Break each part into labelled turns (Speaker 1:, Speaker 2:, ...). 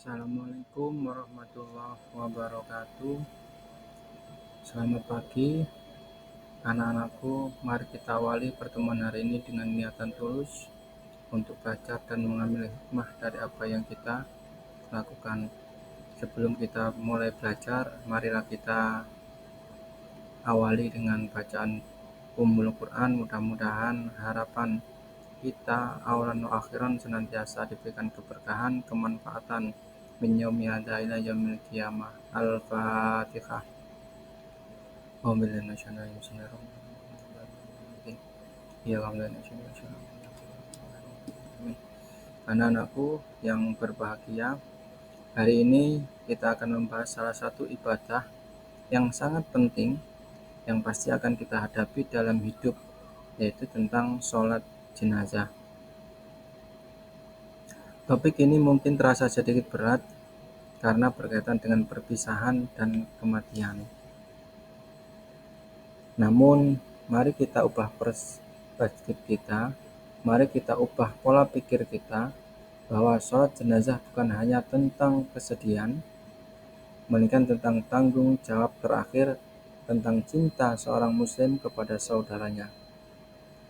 Speaker 1: Assalamualaikum warahmatullahi wabarakatuh. Selamat pagi, anak-anakku. Mari kita awali pertemuan hari ini dengan niatan tulus untuk belajar dan mengambil hikmah dari apa yang kita lakukan. Sebelum kita mulai belajar, marilah kita awali dengan bacaan Ummul Quran. Mudah-mudahan harapan kita awalan wa akhiran senantiasa diberikan keberkahan, kemanfaatan min yaumi hadza ila yaumil qiyamah. Al-Fatihah. Anak-anakku yang berbahagia, hari ini kita akan membahas salah satu ibadah yang sangat penting yang pasti akan kita hadapi dalam hidup, yaitu tentang sholat jenazah. Topik ini mungkin terasa sedikit berat karena berkaitan dengan perpisahan dan kematian. Namun, mari kita ubah perspektif kita, mari kita ubah pola pikir kita, bahwa sholat jenazah bukan hanya tentang kesedihan, melainkan tentang tanggung jawab terakhir, tentang cinta seorang muslim kepada saudaranya,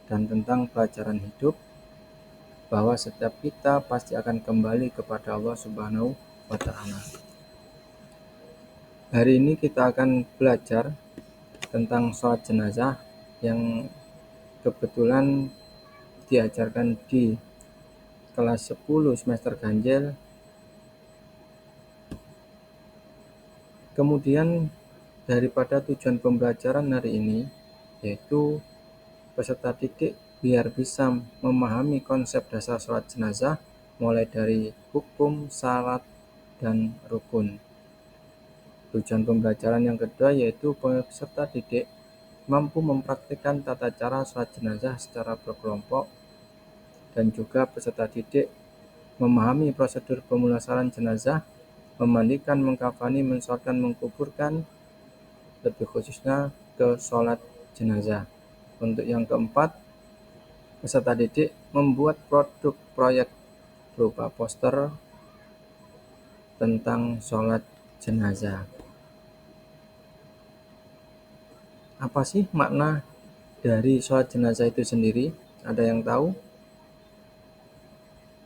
Speaker 1: dan tentang pelajaran hidup, bahwa setiap kita pasti akan kembali kepada Allah Subhanahu wa Ta'ala. Hari ini kita akan belajar tentang sholat jenazah yang kebetulan diajarkan di kelas 10 semester ganjil. Kemudian daripada tujuan pembelajaran hari ini, yaitu peserta didik biar bisa memahami konsep dasar sholat jenazah mulai dari hukum, syarat, dan rukun. Tujuan pembelajaran yang kedua yaitu peserta didik mampu mempraktikkan tata cara sholat jenazah secara berkelompok, dan juga peserta didik memahami prosedur pemulasaran jenazah, memandikan, mengkafani, mensolatkan, mengkuburkan, lebih khususnya ke sholat jenazah. Untuk yang keempat, peserta didik membuat produk proyek berupa poster tentang sholat jenazah. Apa sih makna dari sholat jenazah itu sendiri? Ada yang tahu?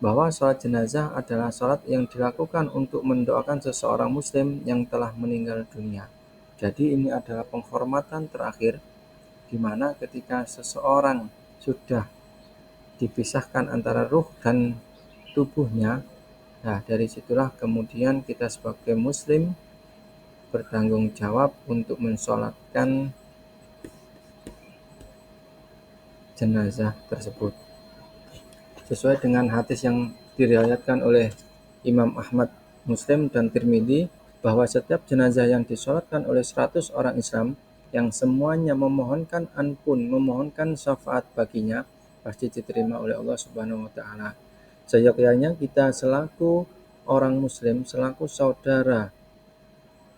Speaker 1: Bahwa sholat jenazah adalah sholat yang dilakukan untuk mendoakan seseorang muslim yang telah meninggal dunia. Jadi ini adalah penghormatan terakhir, di mana ketika seseorang sudah dipisahkan antara ruh dan tubuhnya, nah dari situlah kemudian kita sebagai muslim bertanggung jawab untuk mensolatkan jenazah tersebut. Sesuai dengan hadis yang diriwayatkan oleh Imam Ahmad, Muslim, dan Tirmidzi, bahwa setiap jenazah yang disolatkan oleh 100 orang Islam yang semuanya memohonkan ampun, memohonkan syafaat baginya, pasti diterima oleh Allah Subhanahu wa Ta'ala. Seyogyanya kita selaku orang Muslim, selaku saudara,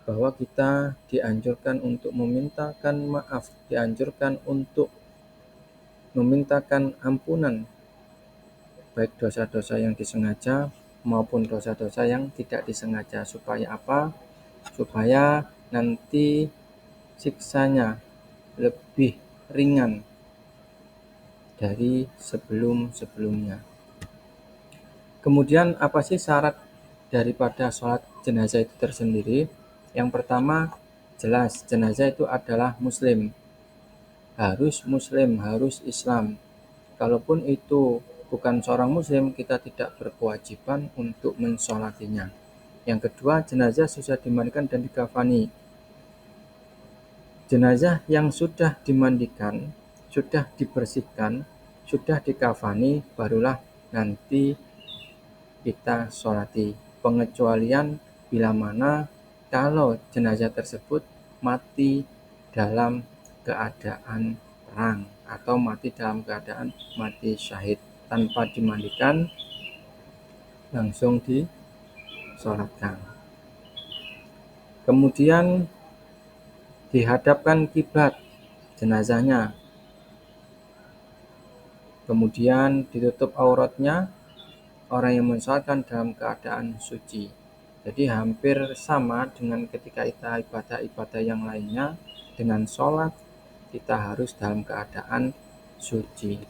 Speaker 1: bahwa kita dianjurkan untuk memintakan maaf, dianjurkan untuk memintakan ampunan, baik dosa-dosa yang disengaja maupun dosa-dosa yang tidak disengaja. Supaya apa? Supaya nanti siksanya lebih ringan dari sebelum-sebelumnya. Kemudian apa sih syarat daripada sholat jenazah itu tersendiri? Yang pertama, jelas jenazah itu adalah muslim. Harus muslim, harus Islam. Kalaupun itu bukan seorang muslim, kita tidak berkewajiban untuk mensolatinya. Yang kedua, jenazah sudah dimandikan dan dikafani. Jenazah yang sudah dimandikan, sudah dibersihkan, sudah dikafani, barulah nanti kita sholati. Pengecualian bila mana kalau jenazah tersebut mati dalam keadaan perang atau mati dalam keadaan mati syahid, tanpa dimandikan langsung disolatkan. Kemudian dihadapkan kiblat jenazahnya, kemudian ditutup auratnya. Orang yang mensolatkan dalam keadaan suci. Jadi hampir sama dengan ketika kita ibadah-ibadah yang lainnya, dengan sholat kita harus dalam keadaan suci.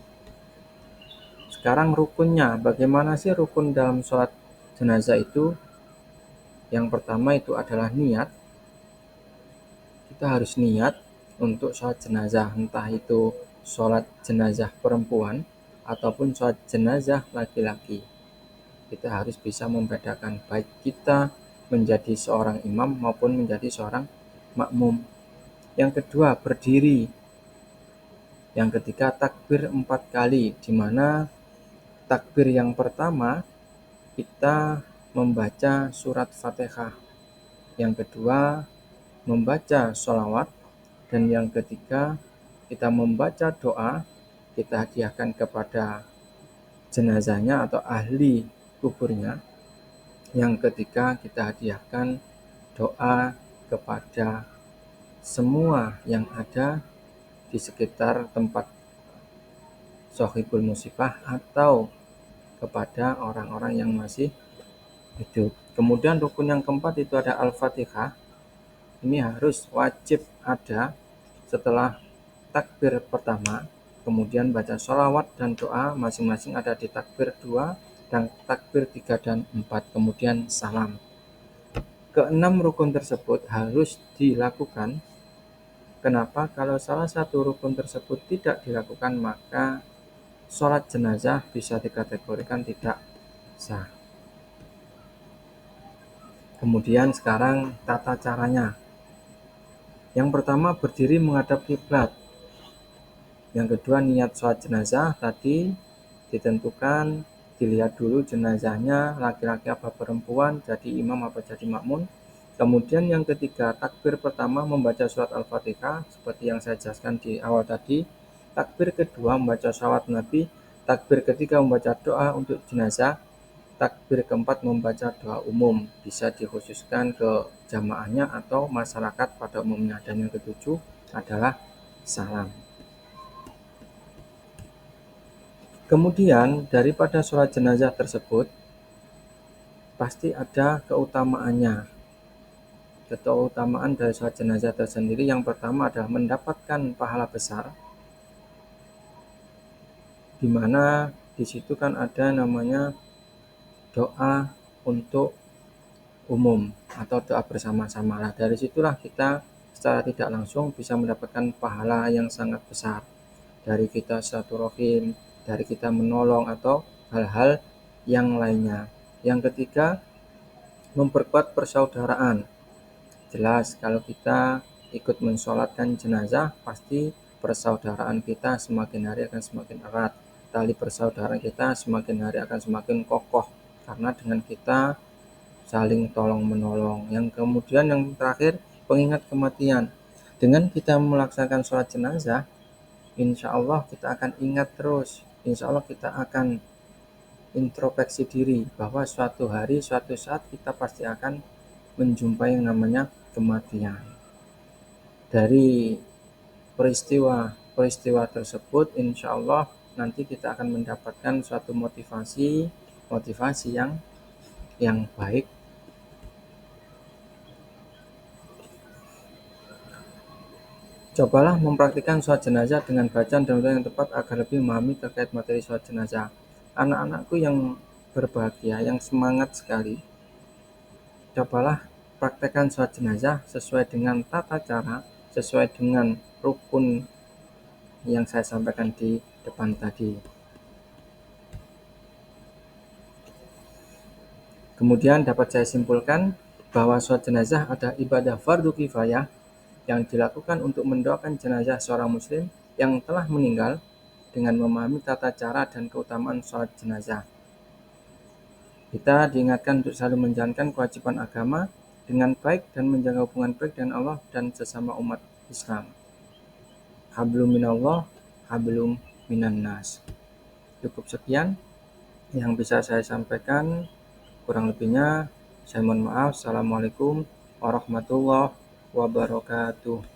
Speaker 1: Sekarang rukunnya, bagaimana sih rukun dalam sholat jenazah itu? Yang pertama itu adalah niat. Kita harus niat untuk sholat jenazah, entah itu sholat jenazah perempuan ataupun sholat jenazah laki-laki. Kita harus bisa membedakan baik kita menjadi seorang imam maupun menjadi seorang makmum. Yang kedua, berdiri. Yang ketiga, takbir 4 kali, di mana takbir yang pertama kita membaca surat Fatihah. Yang kedua, membaca sholawat. Dan yang ketiga, kita membaca doa, kita hadiahkan kepada jenazahnya atau ahli kuburnya. Yang ketiga, kita hadiahkan doa kepada semua yang ada di sekitar tempat sohibul musibah atau kepada orang-orang yang masih hidup. Kemudian rukun yang keempat itu ada Al-Fatihah. Ini harus wajib ada setelah takbir pertama, kemudian baca sholawat dan doa masing-masing ada di takbir 2 dan takbir 3 dan 4, kemudian salam. Keenam rukun tersebut harus dilakukan. Kenapa? Kalau salah satu rukun tersebut tidak dilakukan, maka sholat jenazah bisa dikategorikan tidak sah. Kemudian sekarang tata caranya. Yang pertama, berdiri menghadap kiblat. Yang kedua, niat sholat jenazah tadi ditentukan, dilihat dulu jenazahnya laki-laki apa perempuan, jadi imam apa jadi makmum. Kemudian yang ketiga, takbir pertama membaca surat Al-Fatihah seperti yang saya jelaskan di awal tadi. Takbir kedua membaca sholawat Nabi. Takbir ketiga membaca doa untuk jenazah. Takbir keempat membaca doa umum, bisa dikhususkan ke jamaahnya atau masyarakat pada umumnya. Dan yang ketujuh adalah salam. Kemudian daripada sholat jenazah tersebut pasti ada keutamaannya. Keutamaan dari sholat jenazah tersendiri yang pertama adalah mendapatkan pahala besar, di mana di situ kan ada namanya doa untuk umum atau doa bersama-sama. Nah, dari situlah kita secara tidak langsung bisa mendapatkan pahala yang sangat besar dari kita silaturahim, dari kita menolong atau hal-hal yang lainnya. Yang ketiga, memperkuat persaudaraan. Jelas kalau kita ikut mensolatkan jenazah, pasti persaudaraan kita semakin hari akan semakin erat. Tali persaudaraan kita semakin hari akan semakin kokoh karena dengan kita saling tolong menolong. Yang kemudian yang terakhir, pengingat kematian. Dengan kita melaksanakan sholat jenazah, insya Allah kita akan ingat terus. Insya Allah kita akan introspeksi diri bahwa suatu hari, suatu saat kita pasti akan menjumpai yang namanya kematian. Dari peristiwa tersebut, insya Allah nanti kita akan mendapatkan suatu motivasi yang baik. Cobalah mempraktikkan sholat jenazah dengan bacaan dan yang tepat agar lebih memahami terkait materi sholat jenazah. Anak-anakku yang berbahagia, yang semangat sekali, cobalah praktekkan sholat jenazah sesuai dengan tata cara, sesuai dengan rukun yang saya sampaikan di depan tadi. Kemudian dapat saya simpulkan bahwa sholat jenazah adalah ibadah fardu kifayah yang dilakukan untuk mendoakan jenazah seorang muslim yang telah meninggal dengan memahami tata cara dan keutamaan sholat jenazah. Kita diingatkan untuk selalu menjalankan kewajiban agama dengan baik dan menjaga hubungan baik dengan Allah dan sesama umat Islam. Hablum minallah, hablum minannas. Cukup sekian yang bisa saya sampaikan. Kurang lebihnya saya mohon maaf. Assalamualaikum warahmatullahi wabarakatuh.